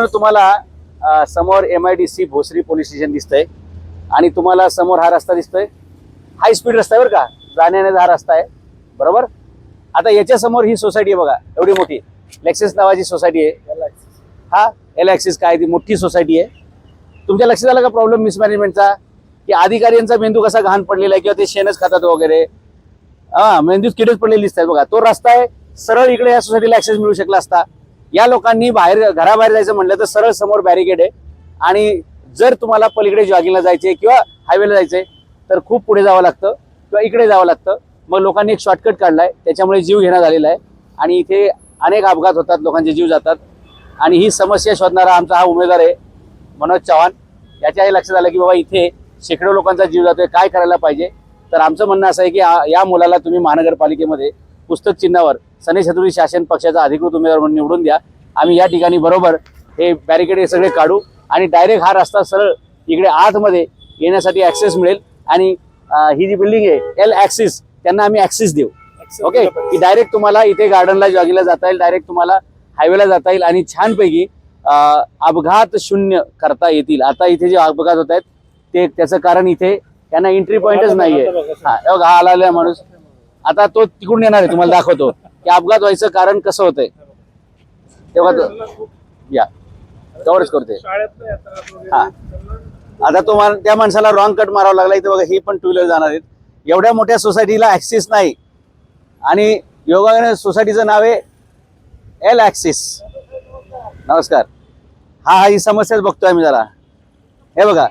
मित्रांनो, तुम्हाला समोर MIDC भोसरी पोलीस स्टेशन दिसतंय आणि तुम्हाला समोर हा रस्ता दिसतोय, हाय स्पीड रस्ता आहे बरं का, जाण्याचा हा रस्ता आहे बरोबर. आता याच्या समोर ही सोसायटी आहे बघा, एवढी मोठी लेक्सिस नावाची सोसायटी आहे. हा एल ॲक्सिस काय ती मोठी सोसायटी आहे. तुमच्या लक्षात आलं का प्रॉब्लेम मिसमॅनेजमेंटचा, की अधिकाऱ्यांचा मेंदू कसा घाण पडलेला आहे किंवा ते शेणच खातात वगैरे, मेंदूत किडेच पडलेले दिसतात बघा. तो रस्ता आहे सरळ, इकडे या सोसायटीला ऍक्सेस मिळू शकला असता. या लोकांनी बाहेर घराबाहेर जायचं म्हटलं तर सरळ समोर बॅरिकेड आहे आणि जर तुम्हाला पलीकडे जॉगिंगला जायचे किंवा हायवेला जायचंय तर खूप पुढे जावं लागतं किंवा इकडे जावं लागतं. मग लोकांनी एक शॉर्टकट काढलाय, त्याच्यामुळे जीव घेणं झालेला आहे आणि इथे अनेक अपघात होतात, लोकांचे जीव जातात. आणि ही समस्या शोधणारा आमचा हा उमेदवार आहे मनोज चव्हाण. याच्याही लक्षात आलं की बाबा इथे शेकडो लोकांचा जीव जातोय, काय करायला पाहिजे. तर आमचं म्हणणं असं आहे की या मुलाला तुम्ही महानगरपालिकेमध्ये पुस्तक चिन्हावर सने छत्रपती शासन पक्षाचा अधिकृत उमेदवार म्हणून निवडून द्या. आम्ही या ठिकाणी बरोबर हे बॅरिकेड हे सगळे काढू आणि डायरेक्ट हा रस्ता सरळ इकडे आतमध्ये येण्यासाठी ऍक्सेस मिळेल. आणि ही जी बिल्डिंग आहे एल ॲक्सिस, त्यांना आम्ही ॲक्सेस देऊ. ओके, की डायरेक्ट तुम्हाला इथे गार्डनला जॉगिंगला जाता येईल, डायरेक्ट तुम्हाला हायवेला जाता येईल आणि छानपैकी अपघात शून्य करता येतील. आता इथे जे अपघात होत आहेत ते त्याचं कारण इथे त्यांना एंट्री पॉईंटच नाहीये. हा आलेला माणूस आता तो तिकडून येणार आहे, तुम्हाला दाखवतो की अपघात व्हायचं कारण कसं होतंय. तेव्हा या कव्हरच करते. हा आता तो त्या माणसाला रॉंग कट मारावा लागला. इथे बघा ही पण टू व्हीलर जाणार आहेत. एवढ्या मोठ्या सोसायटीला ऍक्सेस नाही आणि योगाने सोसायटीचं नाव आहे एल ॲक्सिस. नमस्कार. ही समस्याच बघतोय आम्ही जरा. हे बघा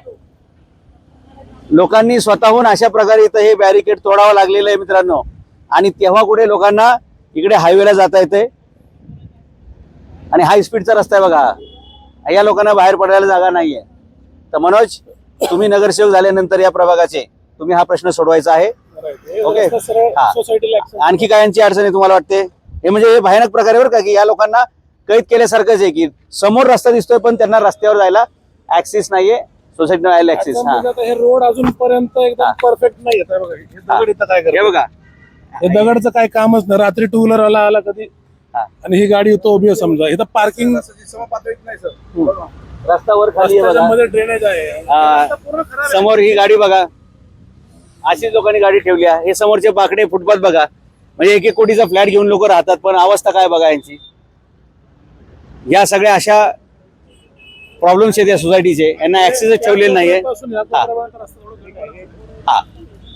लोकांनी स्वतःहून अशा प्रकारे इथं हे बॅरिकेड तोडावं लागलेलं आहे मित्रांनो. आणि तेव्हा कुठे लोकांना इकडे हायवेला जाता येते आणि हाय स्पीडचा रस्ता आहे बघा. या लोकांना बाहेर पडायला जागा नाहीये. तर मनोज, तुम्ही नगरसेवक झाल्यानंतर या प्रभागाचे तुम्ही हा प्रश्न सोडवायचा आहे. ओके, आणखी काय यांची अडचण आहे तुम्हाला वाटते? हे म्हणजे हे भयानक प्रकारे बरं का, की या लोकांना कैद केल्यासारखंच आहे की समोर रस्ता दिसतोय पण त्यांना रस्त्यावर जायला ऍक्सेस नाहीये. Society access. हे रोड अजूनपर्यंत एकदम परफेक्ट नाही आहे. हे बघा हे दगडचं काय कामच नाही. रात्री टू व्हीलर आला कधी आणि ही गाडी तो उभी आहे समजा, इथं पार्किंग रस्त्यावर खाली ड्रेनेज आहे. समोर ही गाडी बघा, अशीच लोकांनी गाडी ठेवली आहे. हे समोरचे बाकडे फुटपाथ बघा, म्हणजे 1-1 कोटीचा फ्लॅट घेऊन लोक राहतात, पण अवस्था काय बघा यांची. या सगळ्या अशा प्रॉब्लेम्स आहेत या सोसायटीचे, यांना ऍक्सेसच ठेवलेला नाहीये.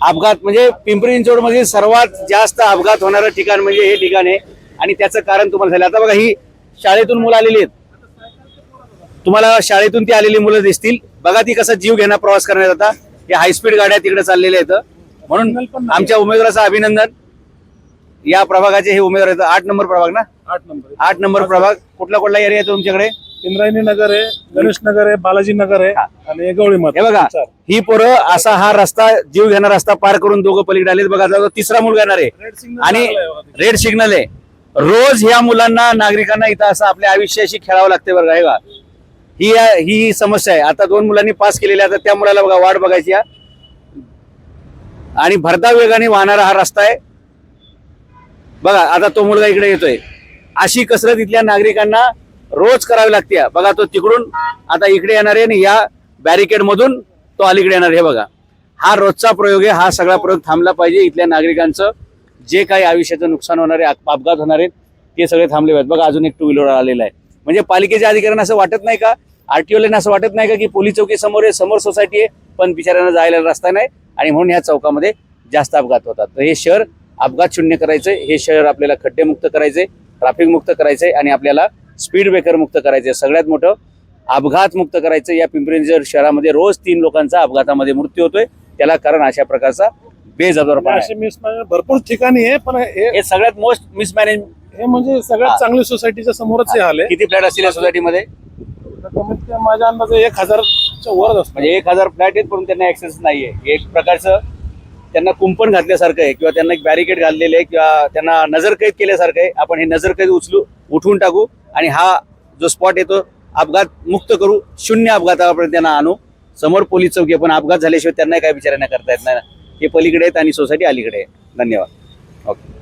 अपघात म्हणजे पिंपरी चिंचवड मध्ये सर्वात जास्त अपघात होणारं ठिकाण म्हणजे हे ठिकाण आहे आणि त्याचं कारण तुम्हाला झालं. आता बघा ही शाळेतून मुलं आलेली आहेत, तुम्हाला शाळेतून ती आलेली मुलं दिसतील बघा. ती कसा जीव घेणं प्रवास करण्यात आता हे हायस्पीड गाड्या तिकडे चाललेल्या आहेत. म्हणून आमच्या उमेदवाराचं अभिनंदन. या प्रभागाचे हे उमेदवार आहेत. 8 नंबर प्रभाग ना, 8 नंबर प्रभाग. कुठला एरिया आहे तुमच्याकडे? इंद्रायणी नगर आहे, गणेश नगर आहे, बालाजी नगर आहे आणि गवळी मठ. हे बघा ही पोरं असा हा रस्ता जीव घेणार रस्ता पार करून दोघं पलीकडे आलेत बघा. तिसरा मुलगा येणार आहे आणि रेड सिग्नल आहे. रोज ह्या मुलांना नागरिकांना इथं असं आपल्या आयुष्याशी खेळावं लागते बघा. हे बघा ही समस्या आहे. आता 2 मुलांनी पास केलेल्या, आता त्या मुलाला बघा वाट बघायची आणि भरधाव वेगाने वाहणारा हा रस्ता आहे बघा. आता तो मुलगा इकडे येतोय. अशी कसरत इथल्या नागरिकांना रोज करावी लागते बघा. तो तिकडून आता इकडे येणार आहे आणि या बॅरिकेड मधून तो अलीकडे येणार. हे बघा हा रोजचा प्रयोग आहे. हा सगळा प्रयोग थांबला पाहिजे. इथल्या नागरिकांचं जे काही आयुष्याचं नुकसान होणार आहे, अपघात होणार आहेत, ते सगळे थांबले पाहिजेत. बघा अजून एक टू व्हीलर आलेला आहे. म्हणजे पालिकेच्या अधिकाऱ्यांना असं वाटत नाही का, आरटीओला असं वाटत नाही का की पोलीस चौकी समोर आहे, समोर सोसायटी आहे, पण बिचाऱ्यांना जायला रस्ता नाही आणि म्हणून ह्या चौकामध्ये जास्त अपघात होतात. तर हे शहर अपघात शून्य करायचंय. हे शहर आपल्याला खड्डेमुक्त करायचंय, ट्रॅफिक मुक्त करायचंय आणि आपल्याला स्पीड ब्रेकर मुक्त करायचंय. सगळ्यात मोठं अपघात मुक्त करायचं. या पिंपरी चिंचवड शहरामध्ये रोज 3 लोकांचा अपघातामध्ये मृत्यू होतोय. त्याला कारण अशा प्रकारचा बेजबाबदारपणा भरपूर ठिकाणी आहे. पण हे सगळ्यात मोस्ट मिसमॅनेज हे म्हणजे सगळ्यात चांगली सोसायटीच्या समोरच हे हाल आहे. किती फ्लॅट असतील या सोसायटीमध्ये? माझ्या अंदाजे 1000च्या वर असतो. म्हणजे 1000 फ्लॅट आहेत पण त्यांना ऍक्सेस नाहीये. एक प्रकारचं त्यांना कुंपण घातल्यासारखं आहे किंवा त्यांना एक बॅरिकेड घातलेले आहे किंवा त्यांना नजरकैद केल्यासारखं आहे. आपण हे नजरकैद उठवून टाकू आणि हा जो स्पॉट आहे तो अपघात मुक्त करू. शून्य अपघातापर्यंत त्यांना आणू. समोर पोलीस चौकी आहे पण अपघात झाल्याशिवाय त्यांना काय बिचाऱ्यांना करता येत नाही. हे पलीकडे आहेत आणि सोसायटी अलीकडे आहे. धन्यवाद. ओके.